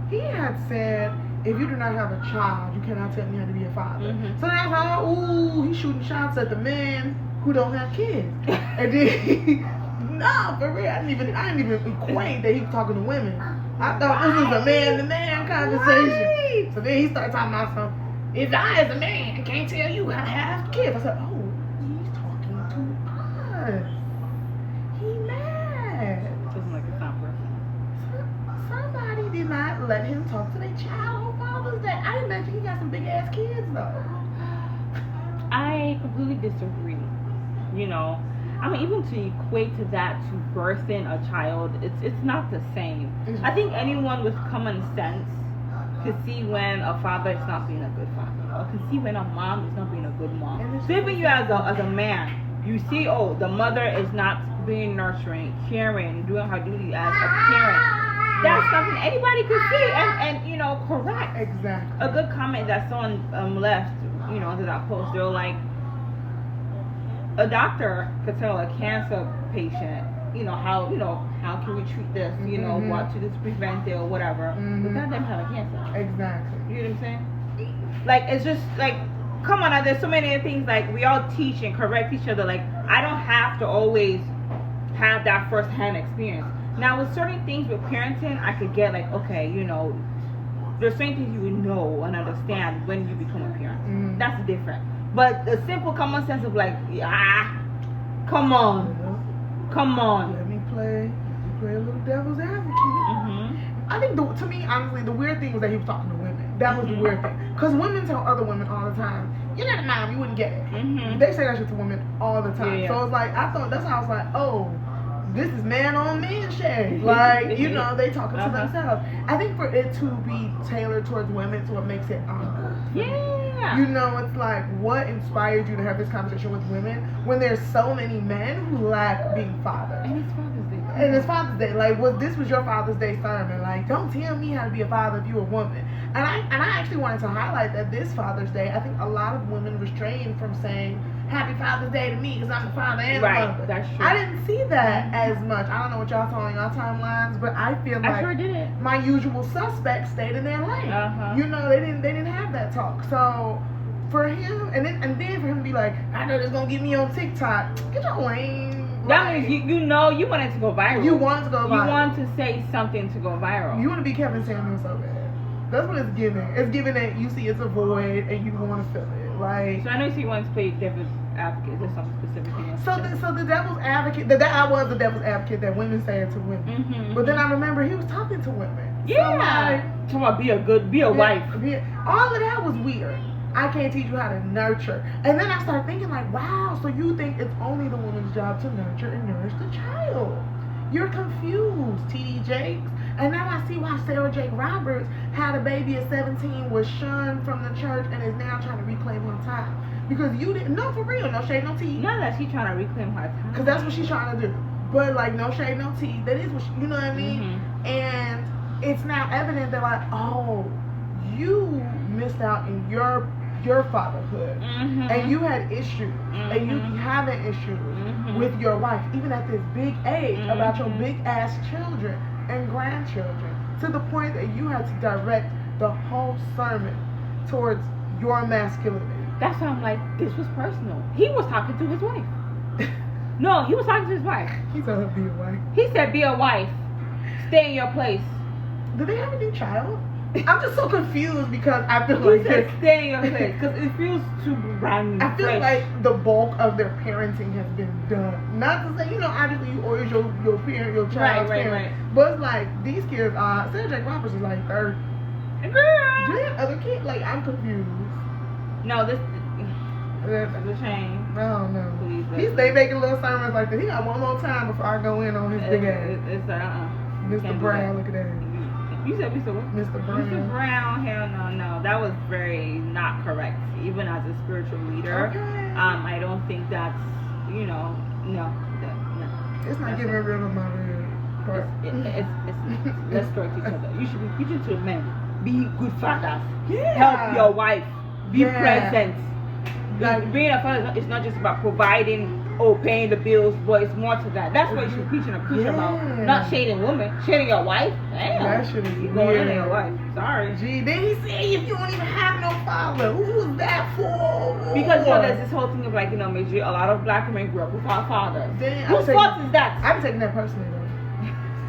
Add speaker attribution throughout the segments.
Speaker 1: he had said, if you do not have a child, you cannot tell me how to be a father.
Speaker 2: Mm-hmm.
Speaker 1: So that's how, he's shooting shots at the men who don't have kids. And then, no, for real, I didn't even equate that he was talking to women. I thought this was a man-to-man conversation.
Speaker 2: Right.
Speaker 1: So then he started talking about something. If I, as a man, can't tell you how to have kids, I said, oh, he's talking to us. He mad.
Speaker 2: Doesn't like a sound person.
Speaker 1: Somebody did not let him talk to their child on Father's Day. I imagine he got some big ass kids though.
Speaker 2: I completely disagree. You know, I mean, even to equate to that to birthing a child, it's not the same. I think anyone with common sense can see when a father is not being a good father, or can see when a mom is not being a good mom. So even you as a man, you see, oh, the mother is not being nurturing, caring, doing her duty as a parent. That's something anybody could see and you know, correct.
Speaker 1: Exactly.
Speaker 2: A good comment that someone left, you know, under that post, they were like, a doctor could tell a cancer patient, you know, how can we treat this, you know, what to prevent it or whatever, without them having cancer.
Speaker 1: Exactly.
Speaker 2: You know what I'm saying? Like, it's just like, come on, there's so many things, like, we all teach and correct each other. Like, I don't have to always have that first-hand experience. Now, with certain things with parenting, I could get, like, okay, you know, there's certain things you would know and understand when you become a parent. That's different. But the simple common sense of, like, come on.
Speaker 1: Let me play a little devil's advocate. I think, to me, honestly, the weird thing was that he was talking to women. That was the weird thing. Because women tell other women all the time, you're not a mom, you wouldn't get it. They say that shit to women all the time.
Speaker 2: Yeah.
Speaker 1: So it's like, I thought, that's how I was like, oh, this is man on man shade. Like, you know, they talking to themselves. I think for it to be tailored towards women is what makes it awkward.
Speaker 2: Yeah.
Speaker 1: You know, it's like, what inspired you to have this conversation with women when there's so many men who lack being fathers?
Speaker 2: And it's Father's Day.
Speaker 1: And it's Father's Day. Like, this was your Father's Day sermon. Like, don't tell me how to be a father if you're a woman. And I actually wanted to highlight that this Father's Day, I think a lot of women restrained from saying, Happy Father's Day to me because I'm the father and the mother.
Speaker 2: That's true.
Speaker 1: I didn't see that as much. I don't know what y'all saw on y'all timelines, but I feel like
Speaker 2: I sure did.
Speaker 1: my usual suspects stayed in their lane. You know, they didn't have that talk. So for him, and then for him to be like, I know this gonna get me on TikTok. Get your lane.
Speaker 2: That means you know you wanted to go viral.
Speaker 1: You want to go viral.
Speaker 2: You want to say something to go viral.
Speaker 1: You want to be Kevin Samuels so bad. That's what it's giving. It's giving that you see it's a void and you want to fill it. Like,
Speaker 2: so I know you want to play devil's advocate. Is there something specific you want to say?
Speaker 1: So the devil's advocate, that I was the devil's advocate that women say it to women. But then I remember he was talking to women.
Speaker 2: Yeah.
Speaker 1: So like,
Speaker 2: talking about be a wife.
Speaker 1: All of that was weird. I can't teach you how to nurture. And then I started thinking like, wow, so you think it's only the woman's job to nurture and nourish the child. You're confused, T.D. Jakes. And now I see why Sarah Jake Roberts had a baby at 17, was shunned from the church, and is now trying to reclaim her time. Because you didn't, no, for real, no shade, no tea.
Speaker 2: Not that she's trying to reclaim her time.
Speaker 1: Because that's what she's trying to do. But like, no shade, no tea. That is what she, you know what I mean? And it's now evident that like, oh, you missed out in your fatherhood, and you had issues, and you be having issues with your wife, even at this big age, about your big ass children and grandchildren, to the point that you had to direct the whole sermon towards your masculinity.
Speaker 2: That's why I'm like, this was personal. He was talking to his wife. No, he was talking to his wife.
Speaker 1: He told her be a wife.
Speaker 2: He said, be a wife. Stay in your place.
Speaker 1: Do they have a new child? I'm just so confused because I feel like
Speaker 2: he said stay in your place because it feels too brand new.
Speaker 1: I feel like the bulk of their parenting has been done. Not to say, you know, obviously you always your parent, your child's parent. Right. But it's like these kids are. Sarah Jake Roberts is like 30.
Speaker 2: Girl.
Speaker 1: Do they have other kids? Like, I'm confused.
Speaker 2: No, this is a shame.
Speaker 1: I don't know. They making little sermons like this. He got one more time before I go in on his big ass.
Speaker 2: It's
Speaker 1: Mr. Brown, look at that.
Speaker 2: You said Mr. what?
Speaker 1: Mr. Brown.
Speaker 2: Mr. Brown, hell no. That was very not correct. Even as a spiritual leader,
Speaker 1: okay.
Speaker 2: I don't think that's, you know, no.
Speaker 1: It's not giving real of my real part.
Speaker 2: Let's correct each other. You should be preaching to men. Be good fathers.
Speaker 1: Yeah.
Speaker 2: Help your wife. Be present. Like, being a father is not just about providing paying the bills, but it's more to that. That's what you should preach and preach about. Not shading women, shading your wife. Damn,
Speaker 1: that shit is
Speaker 2: you
Speaker 1: weird.
Speaker 2: going into your wife. Sorry.
Speaker 1: Gee, then he said if you don't even have no father, who's that for?
Speaker 2: Because there's this whole thing of like, major, a lot of black women grew up without fathers. Whose fault is that?
Speaker 1: I'm taking that personally though.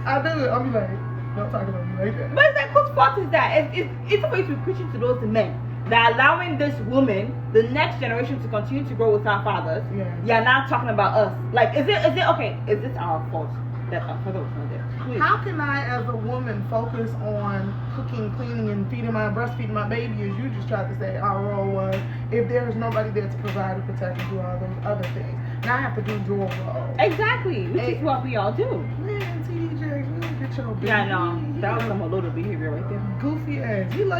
Speaker 1: I do it. I'll be like, don't talk about me like that.
Speaker 2: But it's like, whose fault is that? It's supposed to be preaching to those men. That allowing this woman, the next generation, to continue to grow without fathers.
Speaker 1: Yeah.
Speaker 2: You're not talking about us. Like, is it okay? Is this our fault that our father was not there? Please.
Speaker 1: How can I, as a woman, focus on cooking, cleaning, and breastfeeding my baby, as you just tried to say our role was, if there is nobody there to provide and protect and do all those other things? Now I have to do dual role.
Speaker 2: Exactly, which is what we all do.
Speaker 1: Man, TJ, you don't get your baby.
Speaker 2: Yeah, no, that was some little behavior right there.
Speaker 1: Goofy ass. You like